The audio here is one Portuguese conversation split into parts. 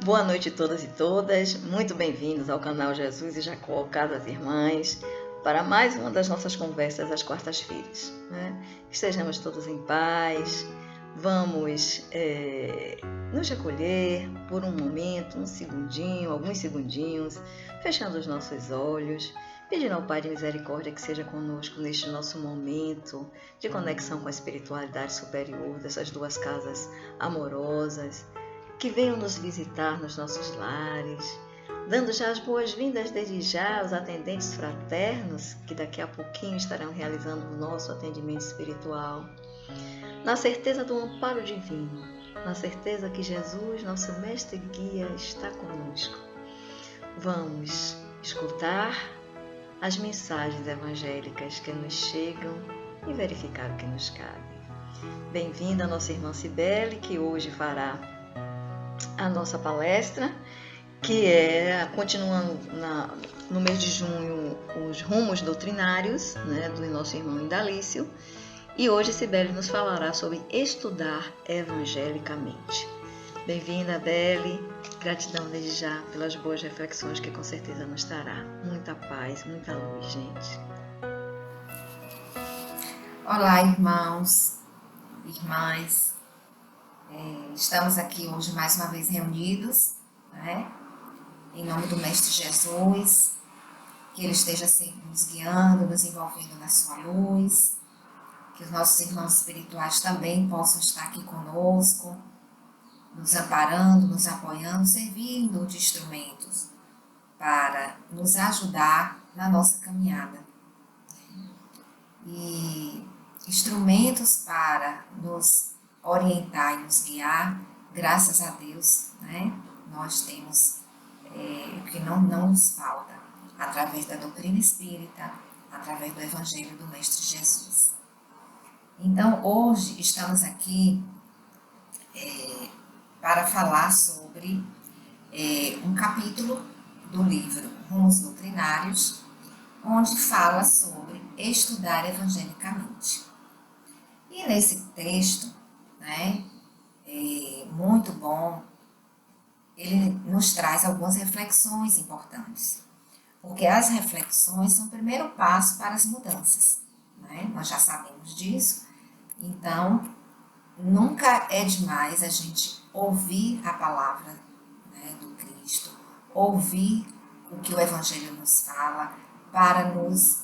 Boa noite a todas e todas, muito bem-vindos ao canal Jesus e Jacó, Casas Irmãs, para mais uma das nossas conversas às quartas-feiras. Estejamos todos em paz, vamos nos recolher por um momento, um segundinho, alguns segundinhos, fechando os nossos olhos, pedindo ao Pai de Misericórdia que seja conosco neste nosso momento de conexão com a espiritualidade superior dessas duas casas amorosas, que venham nos visitar nos nossos lares, dando já as boas-vindas desde já aos atendentes fraternos, que daqui a pouquinho estarão realizando o nosso atendimento espiritual, na certeza do amparo divino, na certeza que Jesus, nosso mestre e guia, está conosco. Vamos escutar as mensagens evangélicas que nos chegam e verificar o que nos cabe. Bem-vinda a nossa irmã Cibele, que hoje fará a nossa palestra, que é, continuando no mês de junho, os rumos doutrinários, do nosso irmão Indalício, e hoje Cibele nos falará sobre estudar evangelicamente. Bem-vinda, Belle, gratidão desde já pelas boas reflexões que com certeza nos trará. Muita paz, muita luz, gente. Olá, irmãos, irmãs. Estamos aqui hoje mais uma vez reunidos, em nome do Mestre Jesus, que Ele esteja sempre nos guiando, nos envolvendo na sua luz, que os nossos irmãos espirituais também possam estar aqui conosco, nos amparando, nos apoiando, servindo de instrumentos para nos ajudar na nossa caminhada. E instrumentos para nos orientar e nos guiar, graças a Deus, nós temos o que não nos falta, através da doutrina espírita, através do Evangelho do Mestre Jesus. Então, hoje estamos aqui para falar sobre um capítulo do livro Rumos Doutrinários, onde fala sobre estudar evangelicamente. E nesse texto, muito bom, ele nos traz algumas reflexões importantes, porque as reflexões são o primeiro passo para as mudanças, nós já sabemos disso. Então, nunca é demais a gente ouvir a palavra do Cristo, ouvir o que o Evangelho nos fala, para nos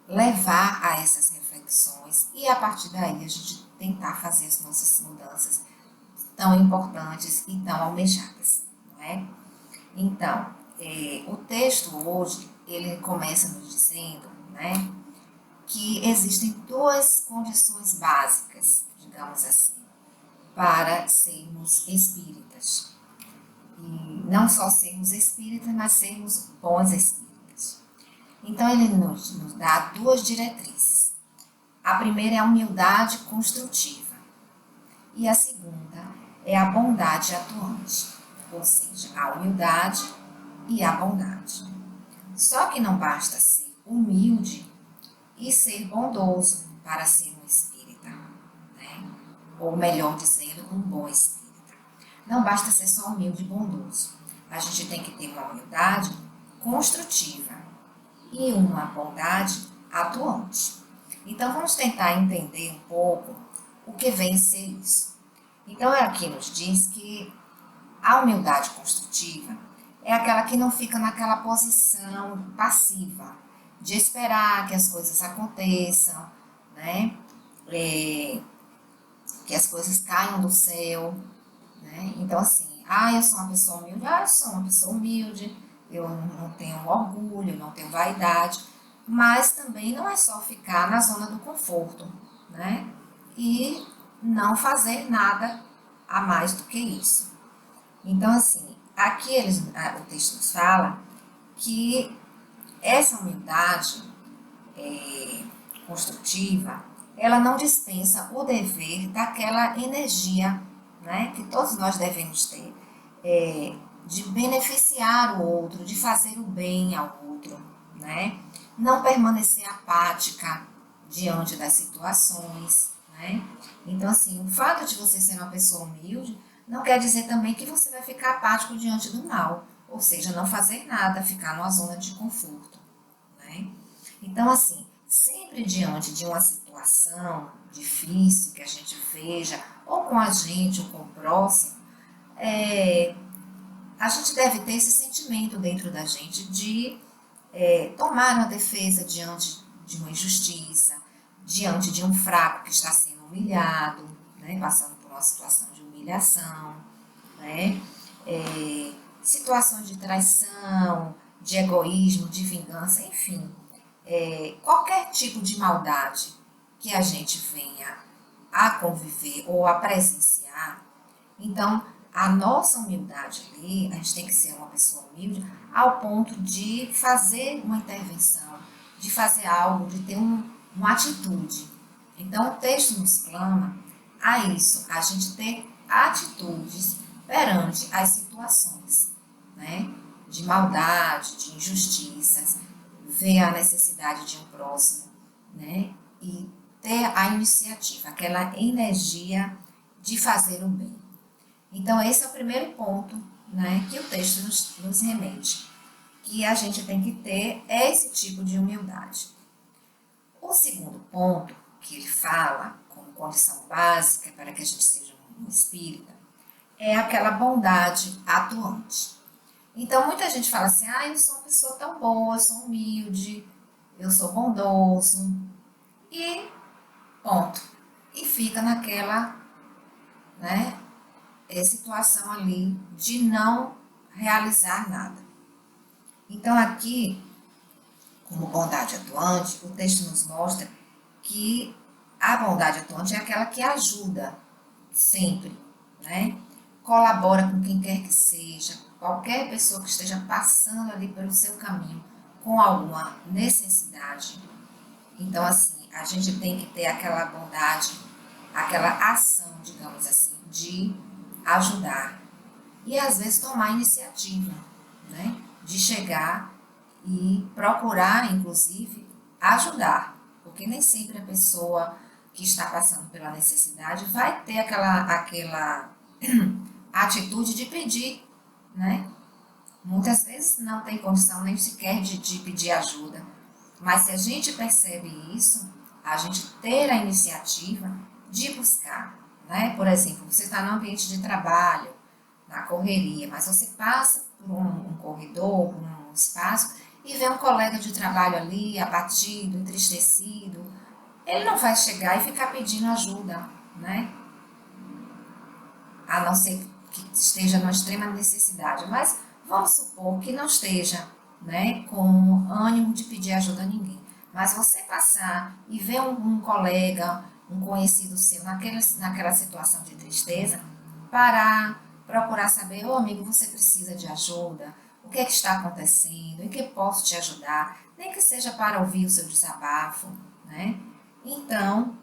levar a essas reflexões e a partir daí a gente tentar fazer as nossas mudanças tão importantes e tão almejadas, Então, o texto hoje, ele começa nos dizendo, que existem duas condições básicas, digamos assim, para sermos espíritas. E não só sermos espíritas, mas sermos bons espíritas. Então, ele nos dá duas diretrizes. A primeira é a humildade construtiva. E a segunda é a bondade atuante. Ou seja, a humildade e a bondade. Só que não basta ser humilde e ser bondoso para ser um espírita. Ou melhor dizendo, um bom espírita. Não basta ser só humilde e bondoso. A gente tem que ter uma humildade construtiva e uma bondade atuante. Então, vamos tentar entender um pouco o que vem a ser isso. Então, aqui nos diz que a humildade construtiva é aquela que não fica naquela posição passiva, de esperar que as coisas aconteçam, que as coisas caiam do céu. Então, assim, eu sou uma pessoa humilde, eu sou uma pessoa humilde, eu não tenho orgulho, não tenho vaidade, mas também não é só ficar na zona do conforto, e não fazer nada a mais do que isso. Então, assim, aqui o texto nos fala que essa humildade construtiva, ela não dispensa o dever daquela energia, que todos nós devemos ter, de beneficiar o outro, de fazer o bem ao outro, não permanecer apática diante das situações, Então, assim, o fato de você ser uma pessoa humilde não quer dizer também que você vai ficar apático diante do mal, ou seja, não fazer nada, ficar numa zona de conforto, né? Então, assim, sempre diante de uma situação difícil que a gente veja, ou com a gente, ou com o próximo, a gente deve ter esse sentimento dentro da gente de tomar uma defesa diante de uma injustiça, diante de um fraco que está sendo humilhado, né, passando por uma situação de humilhação, né, situações de traição, de egoísmo, de vingança, enfim, qualquer tipo de maldade que a gente venha a conviver ou a presenciar. Então, a nossa humildade ali, a gente tem que ser uma pessoa humilde ao ponto de fazer uma intervenção, de fazer algo, de ter uma atitude. Então, o texto nos clama a isso, a gente ter atitudes perante as situações, né? De maldade, de injustiças, ver a necessidade de um próximo, né? E ter a iniciativa, aquela energia de fazer o bem. Então, esse é o primeiro ponto, né, que o texto nos remete, que a gente tem que ter esse tipo de humildade. O segundo ponto que ele fala, como condição básica para que a gente seja um espírita, é aquela bondade atuante. Então, muita gente fala assim, eu sou uma pessoa tão boa, eu sou humilde, eu sou bondoso, e ponto. E fica naquela, né, situação ali de não realizar nada. Então, aqui, como bondade atuante, o texto nos mostra que a bondade atuante é aquela que ajuda sempre, né? Colabora com quem quer que seja, qualquer pessoa que esteja passando ali pelo seu caminho com alguma necessidade. Então, assim, a gente tem que ter aquela bondade, aquela ação, digamos assim, de ajudar. E às vezes tomar iniciativa, né? De chegar e procurar, inclusive, ajudar. Porque nem sempre a pessoa que está passando pela necessidade vai ter aquela atitude de pedir, né? Muitas vezes não tem condição nem sequer de pedir ajuda. Mas se a gente percebe isso, a gente ter a iniciativa de buscar, né? Por exemplo, você está no ambiente de trabalho, na correria, mas você passa por um corredor, por um espaço e vê um colega de trabalho ali abatido, entristecido, ele não vai chegar e ficar pedindo ajuda, né? A não ser que esteja numa extrema necessidade, mas vamos supor que não esteja, né, com ânimo de pedir ajuda a ninguém. Mas você passar e ver um colega, um conhecido seu naquela situação de tristeza, parar, procurar saber, amigo, você precisa de ajuda? O que é que está acontecendo? Em que posso te ajudar? Nem que seja para ouvir o seu desabafo, né? Então,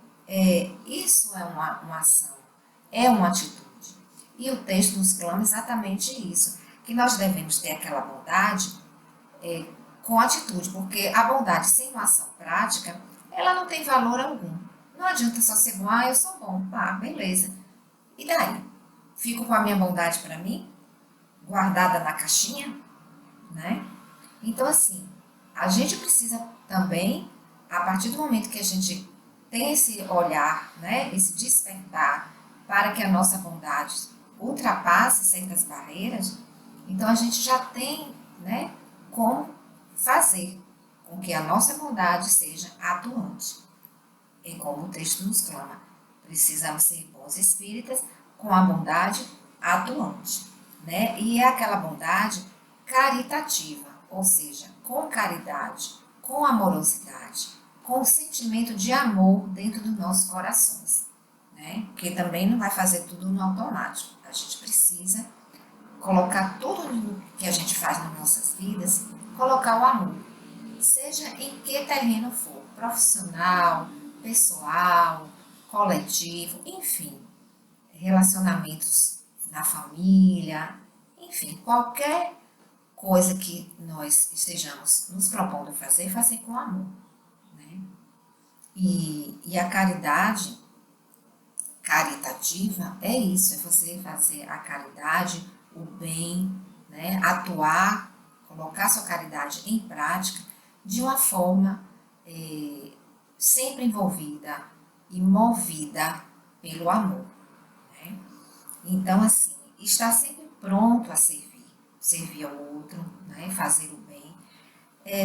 isso é uma ação, é uma atitude. E o texto nos clama exatamente isso, que nós devemos ter aquela bondade com atitude, porque a bondade sem uma ação prática, ela não tem valor algum. Não adianta só ser bom, eu sou bom, beleza. E daí? Fico com a minha bondade para mim, guardada na caixinha, né? Então, assim, a gente precisa também, a partir do momento que a gente tem esse olhar, né, esse despertar para que a nossa bondade ultrapasse certas barreiras, então a gente já tem, né, como fazer com que a nossa bondade seja atuante. E como o texto nos clama, precisamos ser bons espíritas com a bondade atuante, né? E é aquela bondade caritativa, ou seja, com caridade, com amorosidade, com o sentimento de amor dentro dos nossos corações, né? Porque também não vai fazer tudo no automático. A gente precisa colocar tudo que a gente faz nas nossas vidas, colocar o amor, seja em que terreno for, profissional, pessoal, coletivo, enfim, relacionamentos na família, enfim, qualquer coisa que nós estejamos nos propondo fazer, fazer com amor, né? E a caridade caritativa é isso, é você fazer a caridade, o bem, né? Atuar, colocar sua caridade em prática de uma forma sempre envolvida e movida pelo amor. Né? Então, assim, estar sempre pronto a servir ao outro, né? Fazer o bem,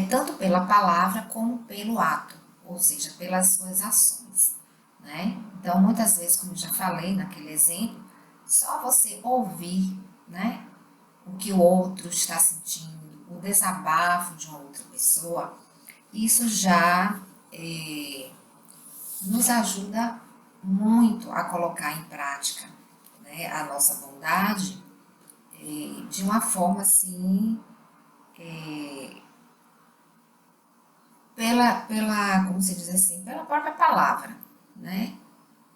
tanto pela palavra como pelo ato, ou seja, pelas suas ações. Né? Então, muitas vezes, como eu já falei naquele exemplo, só você ouvir, né, o que o outro está sentindo, o desabafo de uma outra pessoa, isso já nos ajuda muito a colocar em prática, né, a nossa bondade de uma forma assim, como se diz assim, pela própria palavra, né?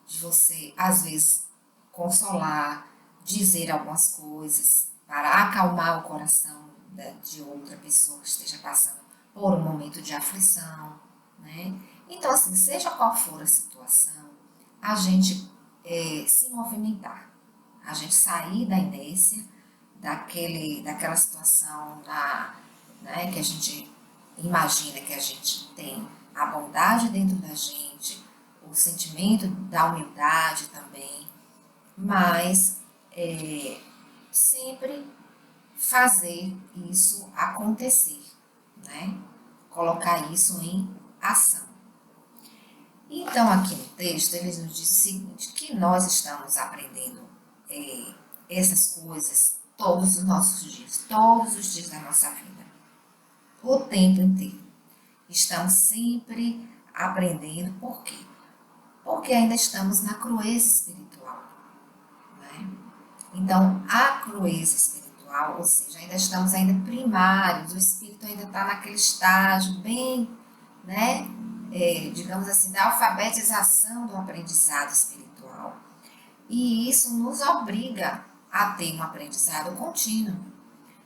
De você, às vezes, consolar, dizer algumas coisas para acalmar o coração de outra pessoa que esteja passando por um momento de aflição, né? Então, assim, seja qual for a situação, a gente se movimentar, a gente sair da inércia, daquela situação né, que a gente imagina que a gente tem a bondade dentro da gente, o sentimento da humildade também, mas sempre fazer isso acontecer, né? Colocar isso em ação. Então, aqui no texto, ele nos diz o seguinte, que nós estamos aprendendo essas coisas todos os nossos dias, todos os dias da nossa vida, o tempo inteiro. Estamos sempre aprendendo, por quê? Porque ainda estamos na crueza espiritual. Né? Então, a crueza espiritual, ou seja, ainda estamos primários, o espírito ainda está naquele estágio bem, né, digamos assim, da alfabetização do aprendizado espiritual. E isso nos obriga a ter um aprendizado contínuo.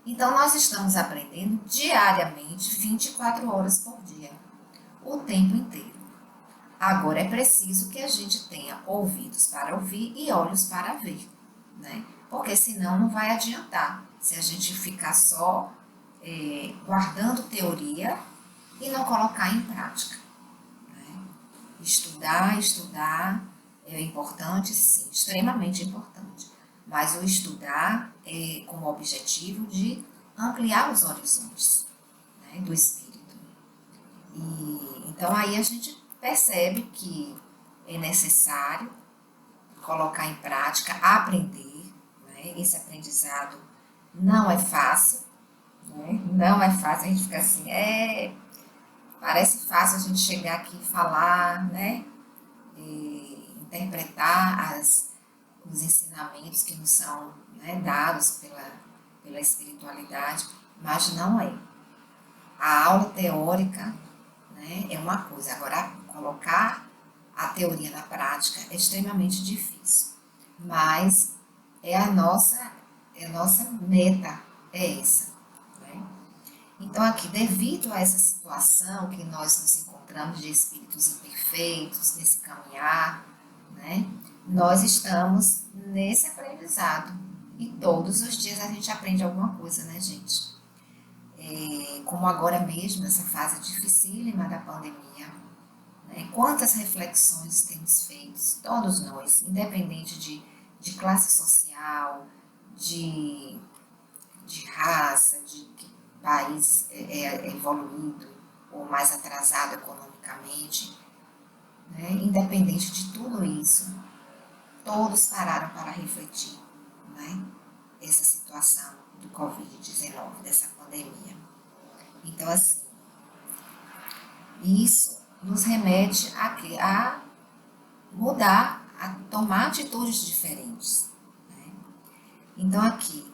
Então, nós estamos aprendendo diariamente, 24 horas por dia, o tempo inteiro. Agora, é preciso que a gente tenha ouvidos para ouvir e olhos para ver, né? Porque senão não vai adiantar se a gente ficar só guardando teoria e não colocar em prática. Né? Estudar é importante, sim, extremamente importante. Mas o estudar é com o objetivo de ampliar os horizontes, né, do espírito. Então aí a gente percebe que é necessário colocar em prática, aprender. Né? Esse aprendizado não é fácil, né? Não é fácil, a gente fica assim, parece fácil a gente chegar aqui e falar, né? Interpretar os ensinamentos que nos são, né, dados pela espiritualidade, mas não é. A aula teórica, né, é uma coisa, agora colocar a teoria na prática é extremamente difícil, mas a nossa meta é essa. Né? Então aqui, devido a essa situação que nós nos encontramos de espíritos imperfeitos, nesse caminhar, né, nós estamos nesse aprendizado e todos os dias a gente aprende alguma coisa, né, gente? Como agora mesmo, essa fase dificílima da pandemia, né? Quantas reflexões temos feito, todos nós, independente de classe social, de raça, de que país é evoluído ou mais atrasado economicamente, né? Independente de tudo isso, todos pararam para refletir, né? Essa situação do Covid-19, dessa pandemia. Então, assim, isso nos remete a mudar, a tomar atitudes diferentes. Né? Então, aqui,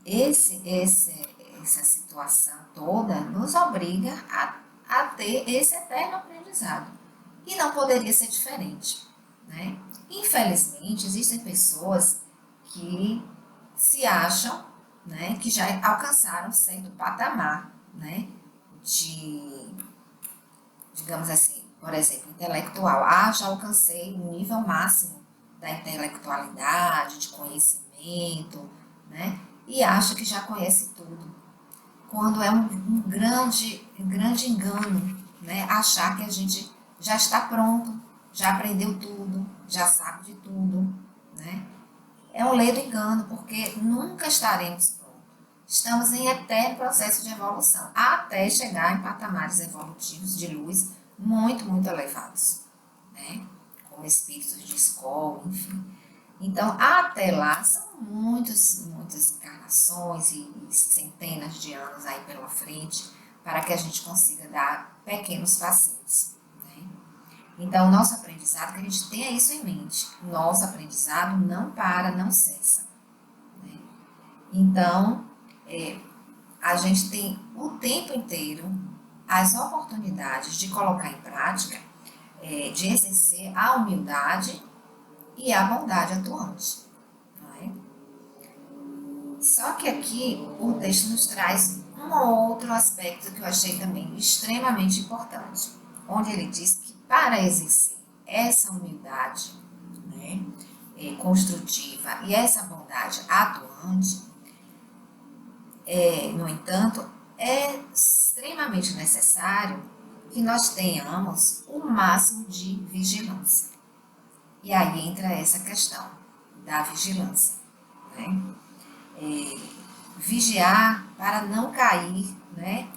essa situação toda nos obriga a ter esse eterno aprendizado. E não poderia ser diferente. Né? Infelizmente, existem pessoas que se acham, né, que já alcançaram certo patamar, né, digamos assim, por exemplo, intelectual. Já alcancei o nível máximo da intelectualidade, de conhecimento, né? E acha que já conhece tudo. Quando é um grande engano, né? Achar que a gente já está pronto, já aprendeu tudo, já sabe de tudo, né? É um ledo engano, porque nunca estaremos prontos. Estamos em eterno processo de evolução, até chegar em patamares evolutivos de luz muito elevados, né? Como espíritos de escola, enfim. Então, até lá, são muitas encarnações e centenas de anos aí pela frente para que a gente consiga dar pequenos passinhos, né? Então, o nosso aprendizado, que a gente tenha isso em mente, nosso aprendizado não para, não cessa, né? Então, a gente tem o tempo inteiro as oportunidades de colocar em prática, de exercer a humildade e a bondade atuante, não é? Só que aqui o texto nos traz um outro aspecto que eu achei também extremamente importante, onde ele diz que para exercer essa humildade, né, construtiva e essa bondade atuante, no entanto, é extremamente necessário que nós tenhamos o máximo de vigilância. E aí entra essa questão da vigilância, né? Vigiar para não cair, né?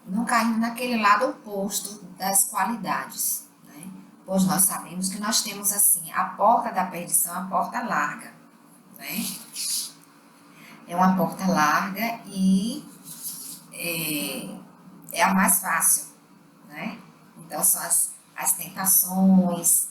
Não cair naquele lado oposto das qualidades, né? Pois nós sabemos que nós temos assim a porta da perdição, a porta larga, né? É uma porta larga e é a mais fácil, né? Então são as tentações,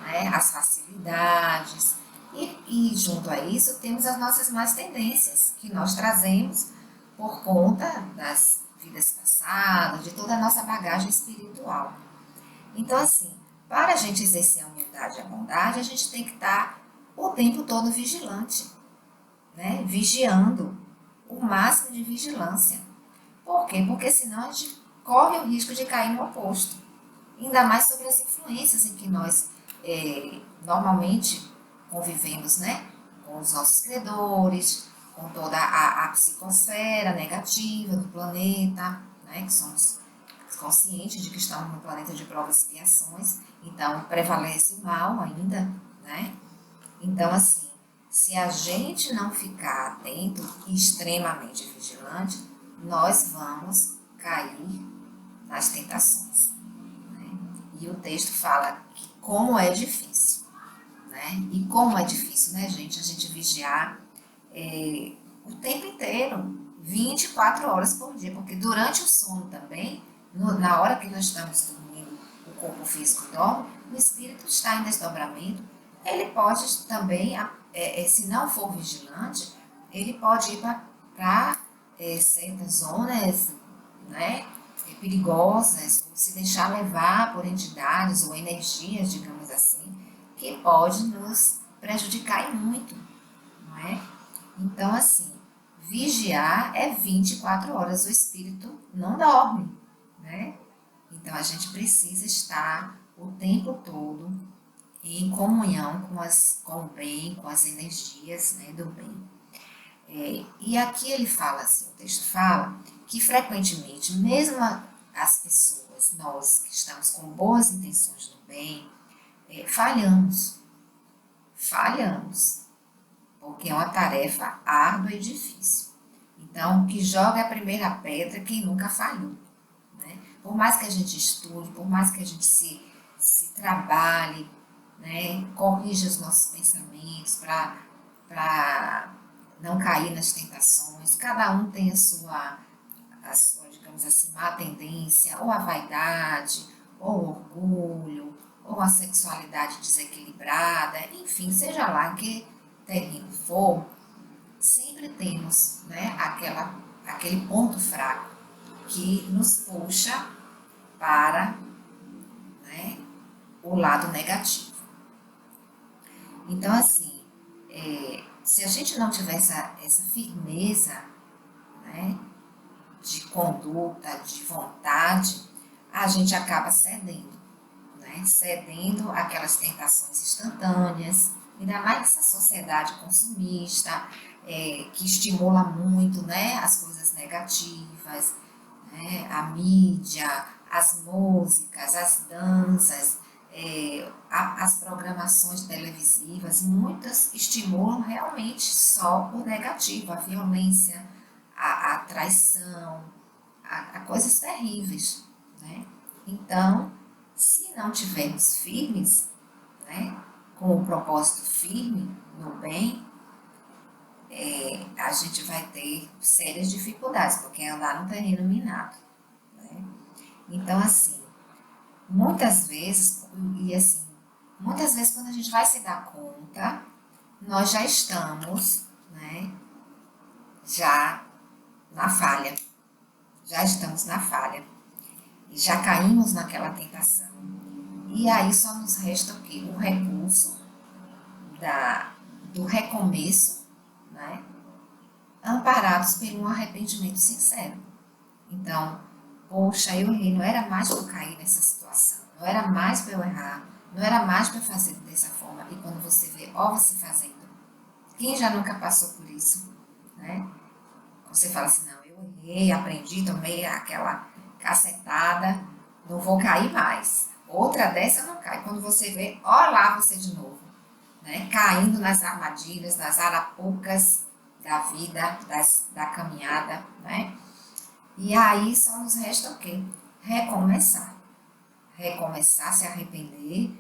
né? As facilidades. E junto a isso temos as nossas más tendências que nós trazemos por conta das vidas passadas, de toda a nossa bagagem espiritual. Então, assim, para a gente exercer a humildade e a bondade, a gente tem que estar o tempo todo vigilante, né? Vigiando, o máximo de vigilância. Por quê? Porque senão a gente corre o risco de cair no oposto. Ainda mais sobre as influências em que nós normalmente convivemos, né? Com os nossos credores, com toda a psicosfera negativa do planeta, né? Que somos conscientes de que estamos num planeta de provas e expiações, então prevalece o mal ainda, né? Então, assim, se a gente não ficar atento e extremamente vigilante, nós vamos cair nas tentações, né? E o texto fala que como é difícil, né? E como é difícil, né, gente? A gente vigiar o tempo inteiro, 24 horas por dia, porque durante o sono também, na hora que nós estamos dormindo, o corpo físico dorme, o espírito está em desdobramento, ele pode também, se não for vigilante, ele pode ir para certas zonas, né, perigosas, ou se deixar levar por entidades ou energias, digamos assim, que pode nos prejudicar e muito, não é? Então, assim, vigiar é 24 horas, o espírito não dorme, né? Então, a gente precisa estar o tempo todo em comunhão com o bem, com as energias, né, do bem. E aqui ele fala assim, o texto fala que frequentemente, mesmo as pessoas, nós que estamos com boas intenções no bem, falhamos, porque é uma tarefa árdua e difícil. Então, que joga a primeira pedra quem nunca falhou, né? Por mais que a gente estude, por mais que a gente se trabalhe, né, corrija os nossos pensamentos para não cair nas tentações, cada um tem a sua, digamos assim, má tendência, ou a vaidade, ou o orgulho, ou a sexualidade desequilibrada, enfim, seja lá que terreno for, sempre temos, né, aquele ponto fraco que nos puxa para, né, o lado negativo. Então, assim, se a gente não tiver essa firmeza, né, de conduta, de vontade, a gente acaba cedendo, né? né? Cedendo àquelas tentações instantâneas, ainda mais nessa sociedade consumista, que estimula muito, né, as coisas negativas, né, a mídia, as músicas, as danças, as programações televisivas, muitas estimulam realmente só o negativo, a violência, a traição, a coisas terríveis, né? Então, se não tivermos firmes, né, com o propósito firme no bem, a gente vai ter sérias dificuldades, porque é andar no terreno minado, né? Então, assim, muitas vezes, muitas vezes quando a gente vai se dar conta, nós já estamos, né, já na falha, já estamos na falha, e já caímos naquela tentação. E aí só nos resta o quê? O recurso do recomeço, né, amparados por um arrependimento sincero. Então, poxa, eu errei, não era mais para eu cair nessa situação, não era mais para eu errar, não era mais para eu fazer dessa forma. E quando você vê, você fazendo, quem já nunca passou por isso, né? Você fala assim, não, eu errei, aprendi, tomei aquela cacetada, não vou cair mais. Outra dessa não cai. Quando você vê, olha lá você de novo, né? Caindo nas armadilhas, nas arapucas da vida, da caminhada, né? E aí só nos resta o quê? Recomeçar. Recomeçar, se arrepender.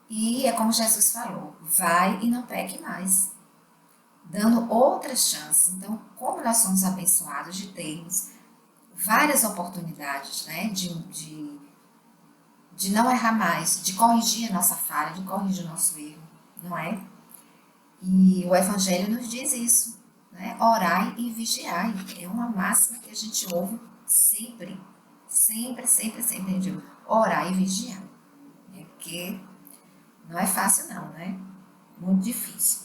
E é como Jesus falou, vai e não peque mais. Dando outras chances. Então, como nós somos abençoados de termos várias oportunidades, né? De não errar mais, de corrigir a nossa falha, de corrigir o nosso erro, não é? E o Evangelho nos diz isso, né? Orai e vigiai. É uma máxima que a gente ouve sempre, sempre, sempre, sempre. A gente ouve, orai e vigiai. Porque não é fácil não, né? Muito difícil.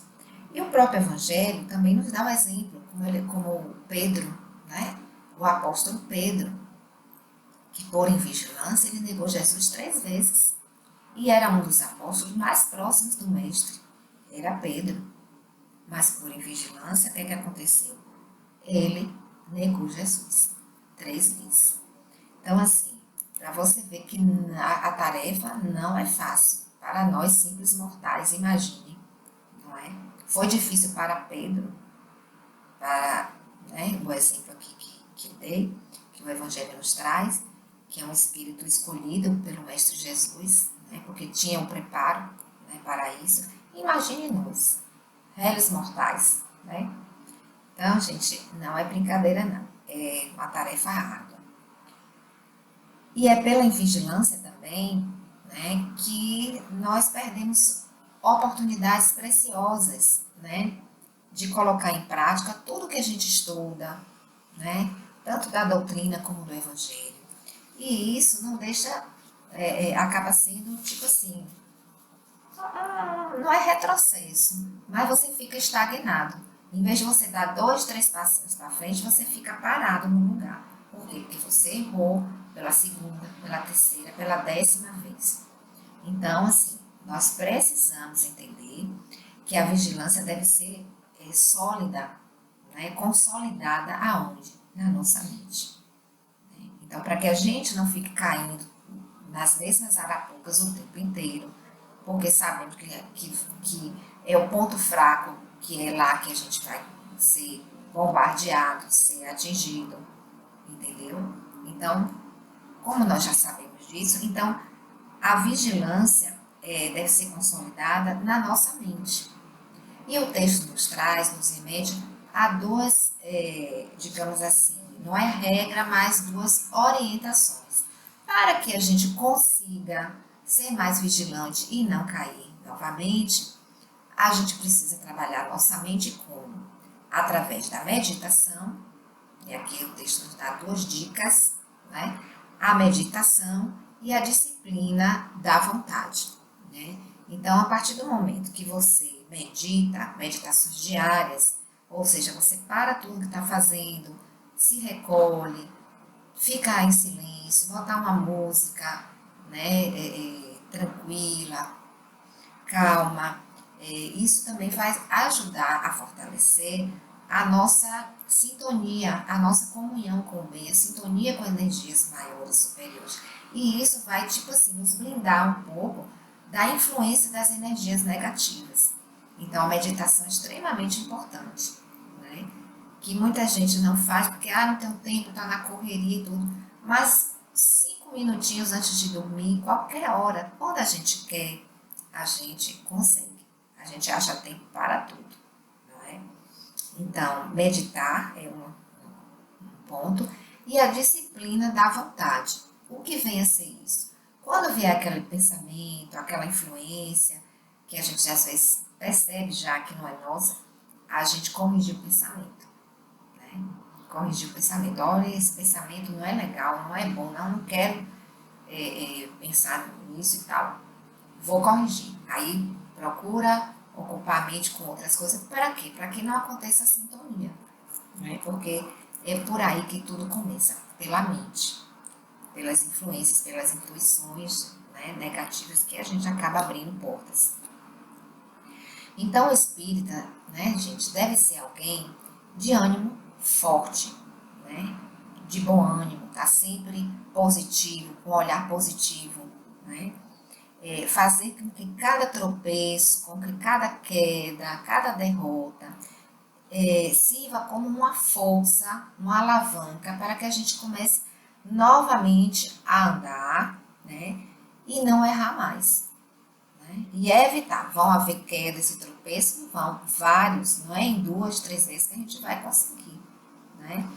E o próprio Evangelho também nos dá um exemplo, como Pedro, né? O apóstolo Pedro, que por em vigilância ele negou Jesus 3 vezes. E era um dos apóstolos mais próximos do Mestre. Era Pedro. Mas por invigilância, o que aconteceu? Ele negou Jesus 3 vezes. Então, assim, para você ver que a tarefa não é fácil. Para nós simples mortais, imagine, não é? Foi difícil para Pedro, para, né, o exemplo aqui que dei, que o Evangelho nos traz, que é um espírito escolhido pelo Mestre Jesus, né, porque tinha um preparo, né, para isso. Imagine nós, réis mortais, né? Então, gente, não é brincadeira não, é uma tarefa árdua. E é pela invigilância também, né, que nós perdemos oportunidades preciosas, né, de colocar em prática tudo que a gente estuda, né, tanto da doutrina como do Evangelho. E isso não deixa, acaba sendo tipo assim, não é retrocesso, mas você fica estagnado. Em vez de você dar 2, 3 passos para frente, você fica parado no lugar. Por quê? Porque você errou pela segunda, pela terceira, pela 10ª vez. Então, assim, nós precisamos entender que a vigilância deve ser sólida, né, consolidada aonde? Na nossa mente. Então, para que a gente não fique caindo nas mesmas arapucas o tempo inteiro, porque sabemos que é o ponto fraco, que é lá que a gente vai ser bombardeado, ser atingido, entendeu? Então, como nós já sabemos disso, então a vigilância deve ser consolidada na nossa mente. E o texto nos traz, nos remete a duas, digamos assim, não é regra, mas 2 orientações, para que a gente consiga ser mais vigilante e não cair novamente. A gente precisa trabalhar nossa mente como? Através da meditação, e aqui o texto nos dá 2 dicas, né? A meditação e a disciplina da vontade, né? Então, a partir do momento que você medita, meditações diárias, ou seja, você para tudo que está fazendo, se recolhe, fica em silêncio, botar uma música, né, tranquila, calma. Isso também vai ajudar a fortalecer a nossa sintonia, a nossa comunhão com o bem, a sintonia com energias maiores, superiores. E isso vai, tipo assim, nos blindar um pouco da influência das energias negativas. Então, a meditação é extremamente importante, né? Que muita gente não faz porque, não tem tempo, está na correria e tudo. Mas 5 minutinhos antes de dormir, qualquer hora, quando a gente quer, a gente consegue. A gente acha tempo para tudo, não é? Então, meditar é um ponto. E a disciplina da vontade. O que vem a ser isso? Quando vier aquele pensamento, aquela influência, que a gente às vezes percebe já que não é nossa, a gente corrige o pensamento. Né? Corrigir o pensamento. Olha, esse pensamento não é legal, não é bom, não quero pensar nisso e tal. Vou corrigir. Aí procura ocupar a mente com outras coisas. Para quê? Para que não aconteça a sintonia. Né? Porque é por aí que tudo começa, pela mente, pelas influências, pelas intuições, né, negativas que a gente acaba abrindo portas. Então, o espírita, né, gente, deve ser alguém de ânimo forte, né, de bom ânimo, tá sempre positivo, com um olhar positivo, né, fazer com que cada tropeço, com que cada queda, cada derrota sirva como uma força, uma alavanca para que a gente comece novamente a andar, né, e não errar mais. Né? E evitar, vão haver quedas e tropeços, vão vários, não é em 2, 3 vezes que a gente vai conseguir, né?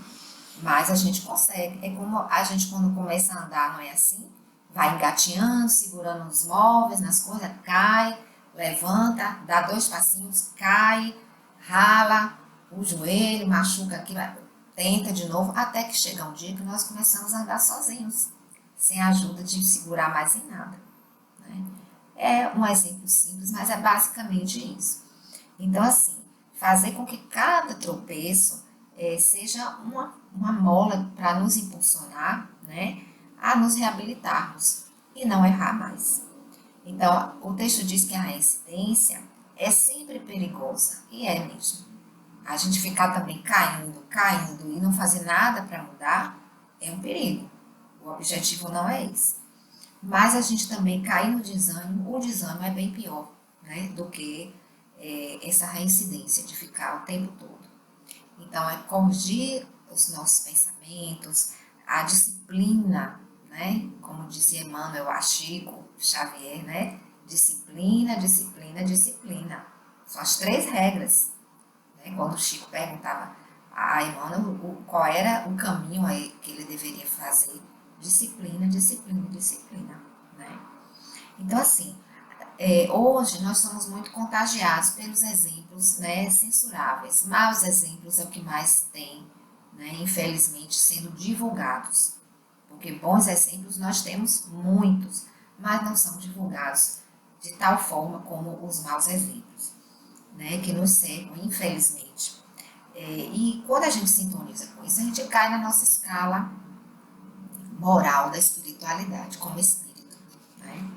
Mas a gente consegue. É como a gente quando começa a andar, não é assim? Vai engateando, segurando os móveis, nas coisas, cai, levanta, dá 2 passinhos, cai, rala o joelho, machuca aqui, tenta de novo, até que chega um dia que nós começamos a andar sozinhos, sem a ajuda de segurar mais em nada. Né? É um exemplo simples, mas é basicamente isso. Então, assim, fazer com que cada tropeço seja uma mola para nos impulsionar, né, a nos reabilitarmos e não errar mais. Então, o texto diz que a reincidência é sempre perigosa, e é mesmo. A gente ficar também caindo e não fazer nada para mudar é um perigo. O objetivo não é esse. Mas a gente também cair no desânimo, o desânimo é bem pior, né, do que essa reincidência de ficar o tempo todo. Então, é corrigir os nossos pensamentos, a disciplina, né, como dizia Emmanuel Chico Xavier, né, disciplina, disciplina, disciplina. São as 3 regras. Né? Quando o Chico perguntava a Emmanuel qual era o caminho que ele deveria fazer, disciplina, disciplina, disciplina. Né? Então, assim, hoje nós somos muito contagiados pelos exemplos, né, censuráveis. Maus exemplos é o que mais tem, né, infelizmente, sendo divulgados. Porque bons exemplos nós temos muitos, mas não são divulgados de tal forma como os maus exemplos, né, que nos cercam, infelizmente. E quando a gente sintoniza com isso, a gente cai na nossa escala moral da espiritualidade, como espírito. Né?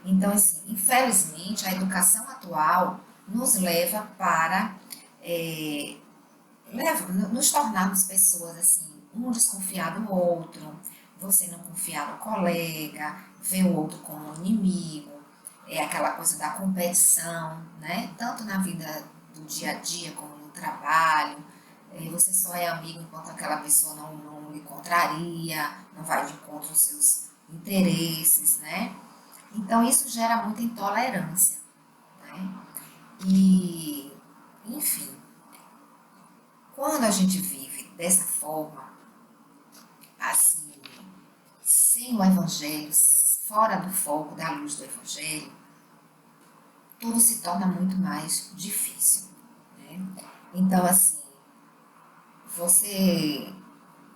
Então, assim, infelizmente, a educação atual nos leva para nos tornarmos pessoas assim, um desconfiar do outro, você não confiar no colega, ver o outro como um inimigo, aquela coisa da competição, né? Tanto na vida do dia a dia como no trabalho. Você só é amigo enquanto aquela pessoa não lhe contraria, não vai de encontro aos seus interesses, né? Então, isso gera muita intolerância, né? E, enfim, quando a gente vive dessa forma, assim, sem o Evangelho, fora do foco da luz do Evangelho, tudo se torna muito mais difícil, né? Então, assim, você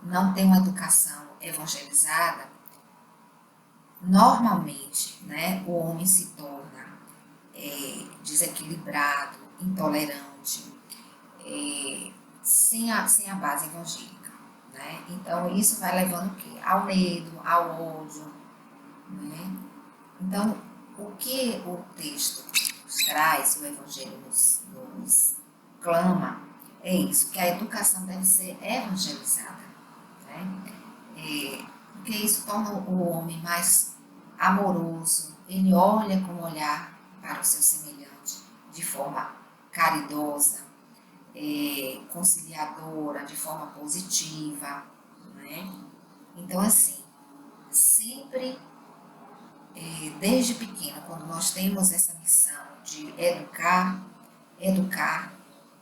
não tem uma educação evangelizada, normalmente, né, o homem se torna desequilibrado, intolerante, sem a base evangélica. Né? Então, isso vai levando o quê? Ao medo, ao ódio. Né? Então, o que o texto nos traz, o Evangelho nos clama, é isso, que a educação deve ser evangelizada, né? Porque isso torna o homem mais amoroso, ele olha com um olhar para o seu semelhante de forma caridosa, conciliadora, de forma positiva, né? Então, assim, sempre, desde pequeno, quando nós temos essa missão de educar,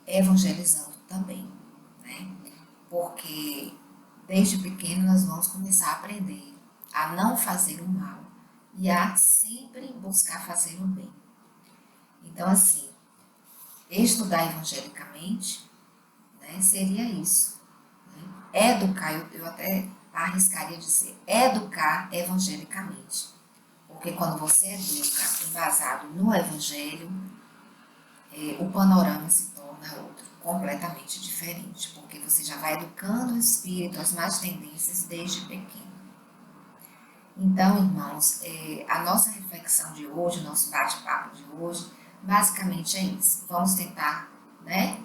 evangelizando também, né? Porque desde pequeno nós vamos começar a aprender a não fazer o mal e a sempre buscar fazer o bem. Então, assim, estudar evangelicamente, né, seria isso. Né? Educar, eu até arriscaria dizer, educar evangelicamente. Porque quando você educa embasado no evangelho, o panorama se torna outro, completamente diferente, porque você já vai educando o espírito, as más tendências desde pequeno. Então, irmãos, a nossa reflexão de hoje, o nosso bate-papo de hoje, basicamente é isso. Vamos tentar, né,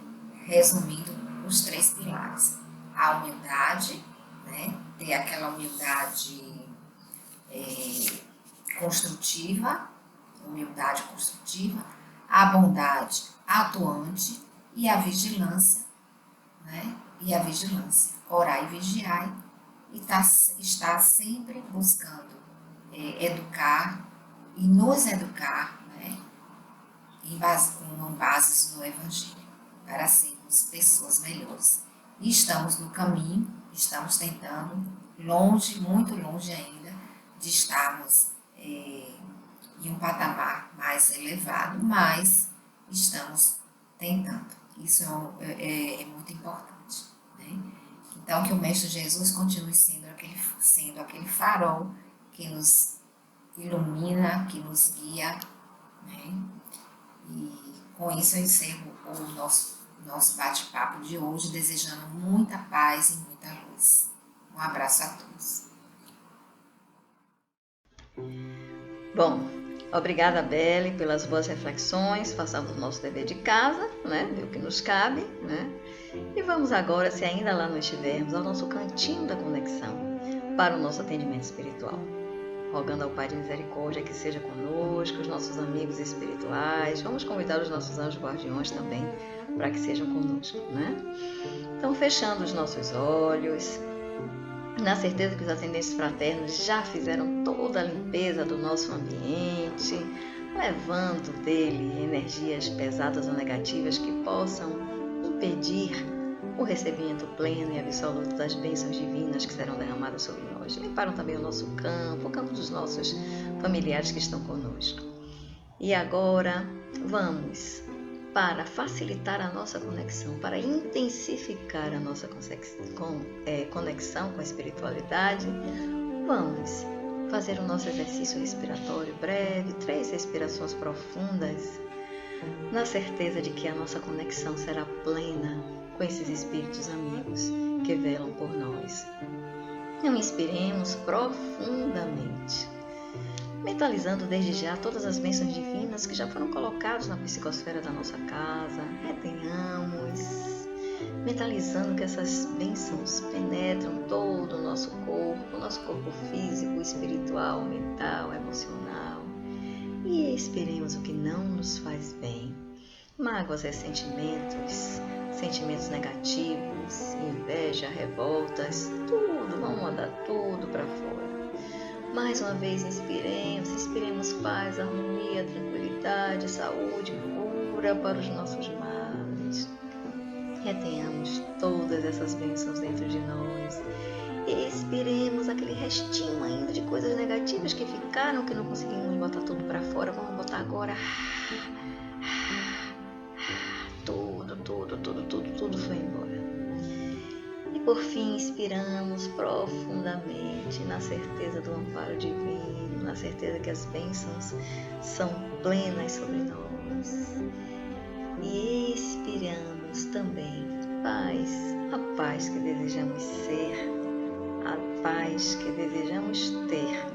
resumindo os 3 pilares. A humildade, né, ter aquela humildade construtiva, a bondade atuante e a vigilância, né? E a vigilância, orar e vigiar, e estar sempre buscando educar e nos educar, né? Com bases no Evangelho, para sermos pessoas melhores. E estamos no caminho, estamos tentando, longe, muito longe ainda, de estarmos em um patamar mais elevado, mas estamos tentando. Isso é muito importante, né? Então, que o Mestre Jesus continue sendo aquele farol que nos ilumina, que nos guia, né? E com isso eu encerro o nosso bate-papo de hoje, desejando muita paz e muita luz. Um abraço a todos. Bom, obrigada, Belle, pelas boas reflexões. Façamos o nosso dever de casa, né? Ver o que nos cabe, né? E vamos agora, se ainda lá não estivermos, ao nosso cantinho da conexão para o nosso atendimento espiritual. Rogando ao Pai de Misericórdia que seja conosco, os nossos amigos espirituais. Vamos convidar os nossos anjos guardiões também para que sejam conosco, né? Então, fechando os nossos olhos, na certeza que os atendentes fraternos já fizeram toda a limpeza do nosso ambiente, levando dele energias pesadas ou negativas que possam impedir o recebimento pleno e absoluto das bênçãos divinas que serão derramadas sobre nós. Limparam também o nosso campo, o campo dos nossos familiares que estão conosco. E agora vamos, para facilitar a nossa conexão, para intensificar a nossa conexão com a espiritualidade, vamos fazer o nosso exercício respiratório breve, 3 respirações profundas, na certeza de que a nossa conexão será plena com esses espíritos amigos que velam por nós. Então, inspiremos profundamente, mentalizando desde já todas as bênçãos divinas que já foram colocadas na psicosfera da nossa casa. Retenhamos, mentalizando que essas bênçãos penetram todo o nosso corpo físico, espiritual, mental, emocional. E expiremos o que não nos faz bem. Mágoas, ressentimentos, sentimentos negativos, inveja, revoltas, tudo, vamos mandar tudo para fora. Mais uma vez, inspiremos paz, harmonia, tranquilidade, saúde, cura para os nossos males. Retenhamos todas essas bênçãos dentro de nós. E expiremos aquele restinho ainda de coisas negativas que ficaram, que não conseguimos botar tudo para fora. Vamos botar agora. Tudo foi embora. E por fim, inspiramos profundamente na certeza do amparo divino, na certeza que as bênçãos são plenas sobre nós. E expiramos também paz, a paz que desejamos ser, a paz que desejamos ter,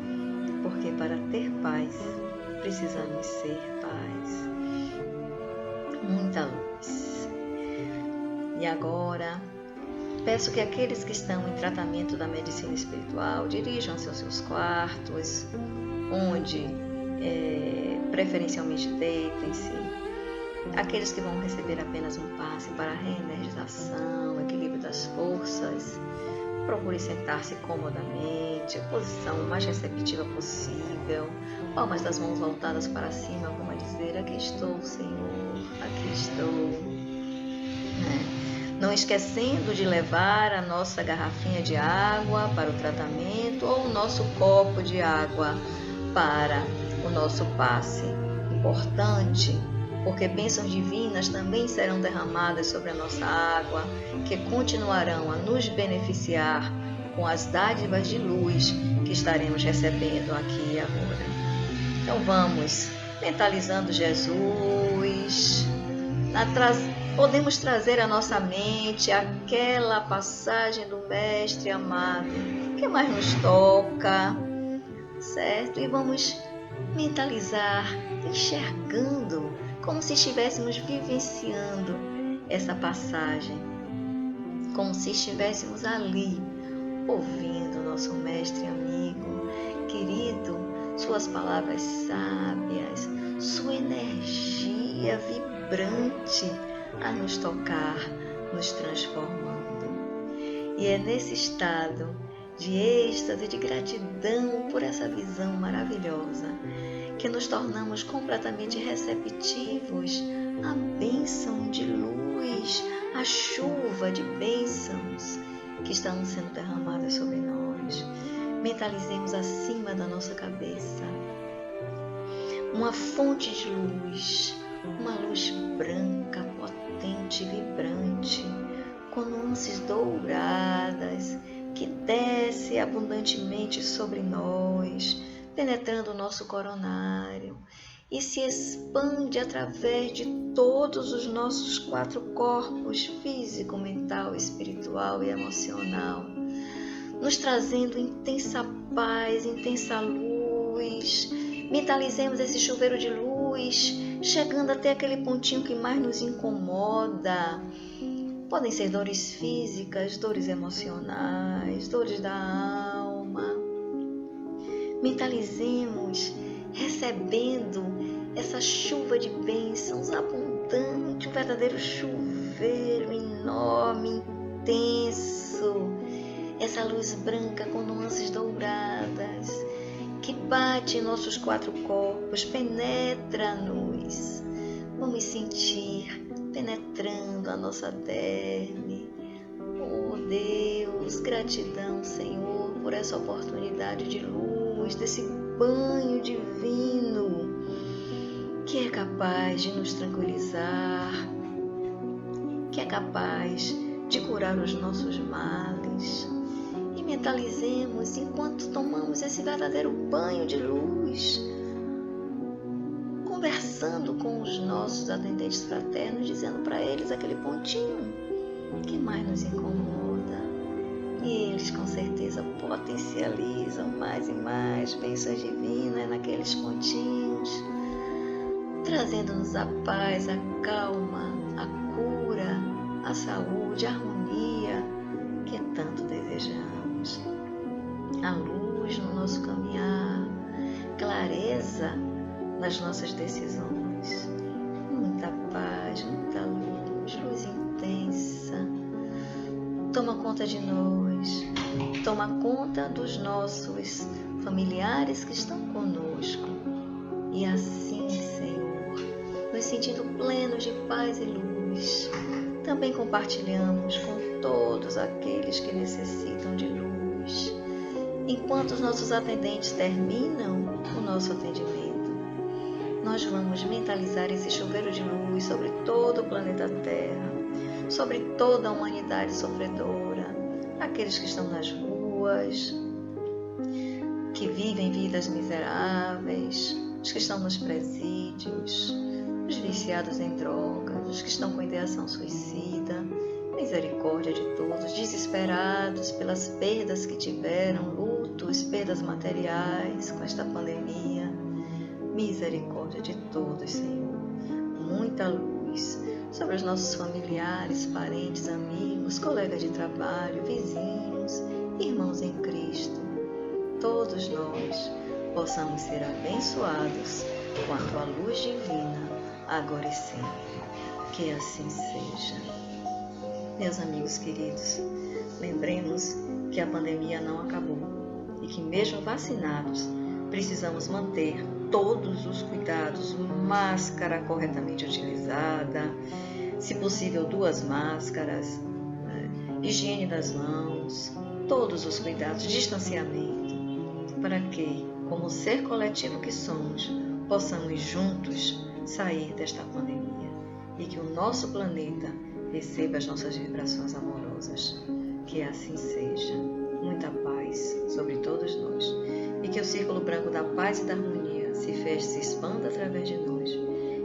porque para ter paz precisamos ser paz. Muita luz. E agora, peço que aqueles que estão em tratamento da medicina espiritual dirijam-se aos seus quartos, onde preferencialmente deitem-se. Aqueles que vão receber apenas um passe para reenergização, equilíbrio das forças, procure sentar-se comodamente, a posição mais receptiva possível, palmas das mãos voltadas para cima, como a dizer: aqui estou, Senhor, aqui estou. Não esquecendo de levar a nossa garrafinha de água para o tratamento ou o nosso copo de água para o nosso passe. Importante, porque bênçãos divinas também serão derramadas sobre a nossa água, que continuarão a nos beneficiar com as dádivas de luz que estaremos recebendo aqui e agora. Então vamos mentalizando Jesus. Podemos trazer à nossa mente aquela passagem do Mestre amado que mais nos toca, certo? E vamos mentalizar, enxergando, como se estivéssemos vivenciando essa passagem, como se estivéssemos ali, ouvindo nosso mestre amigo, querido, suas palavras sábias, sua energia vibrante a nos tocar, nos transformando. E é nesse estado de êxtase, de gratidão por essa visão maravilhosa, que nos tornamos completamente receptivos à bênção de luz, à chuva de bênçãos que estão sendo derramadas sobre nós. Mentalizemos acima da nossa cabeça uma fonte de luz, uma luz branca, potente, vibrante, com nuances douradas, que desce abundantemente sobre nós, penetrando o nosso coronário e se expande através de todos os nossos 4 corpos, físico, mental, espiritual e emocional, nos trazendo intensa paz, intensa luz. Mentalizemos esse chuveiro de luz, chegando até aquele pontinho que mais nos incomoda. Podem ser dores físicas, dores emocionais, dores da alma. Mentalizemos recebendo essa chuva de bênçãos abundante, um verdadeiro chuveiro enorme, intenso. Essa luz branca com nuances douradas que bate em nossos 4 corpos, penetra-nos. Vamos sentir penetrando a nossa derme. Oh Deus, gratidão, Senhor, por essa oportunidade de luz, desse banho divino que é capaz de nos tranquilizar, que é capaz de curar os nossos males. E mentalizemos enquanto tomamos esse verdadeiro banho de luz, conversando com os nossos atendentes fraternos, dizendo para eles aquele pontinho que mais nos incomoda. E eles com certeza potencializam mais e mais bênçãos divinas naqueles pontinhos, trazendo-nos a paz, a calma, a cura, a saúde, a harmonia que tanto desejamos. A luz no nosso caminhar, clareza nas nossas decisões, muita paz, muita luz, luz intensa. Toma conta de nós, toma conta dos nossos familiares que estão conosco. E assim, Senhor, nos sentindo plenos de paz e luz, também compartilhamos com todos aqueles que necessitam de luz. Enquanto os nossos atendentes terminam o nosso atendimento, nós vamos mentalizar esse chuveiro de luz sobre todo o planeta Terra, sobre toda a humanidade sofredora, aqueles que estão nas ruas, que vivem vidas miseráveis, os que estão nos presídios, os viciados em drogas, os que estão com ideação suicida. Misericórdia de todos, desesperados pelas perdas que tiveram, lutos, perdas materiais com esta pandemia. misericórdia de todos, Senhor. Muita luz sobre os nossos familiares, parentes, amigos, colegas de trabalho, vizinhos, irmãos em Cristo. Todos nós possamos ser abençoados com a tua luz divina, agora e sempre. Que assim seja. Meus amigos queridos, lembremos que a pandemia não acabou e que mesmo vacinados, precisamos manter todos os cuidados, máscara corretamente utilizada, se possível 2 máscaras, higiene das mãos, todos os cuidados, distanciamento, para que, como ser coletivo que somos, possamos juntos sair desta pandemia e que o nosso planeta receba as nossas vibrações amorosas. Que assim seja. Muita paz sobre todos nós e que o círculo branco da paz e da harmonia se feche e se expanda através de nós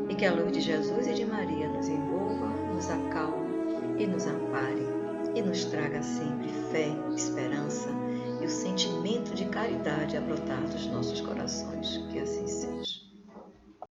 e que a luz de Jesus e de Maria nos envolva, nos acalme e nos ampare e nos traga sempre fé, esperança e o sentimento de caridade a brotar dos nossos corações. Que assim seja.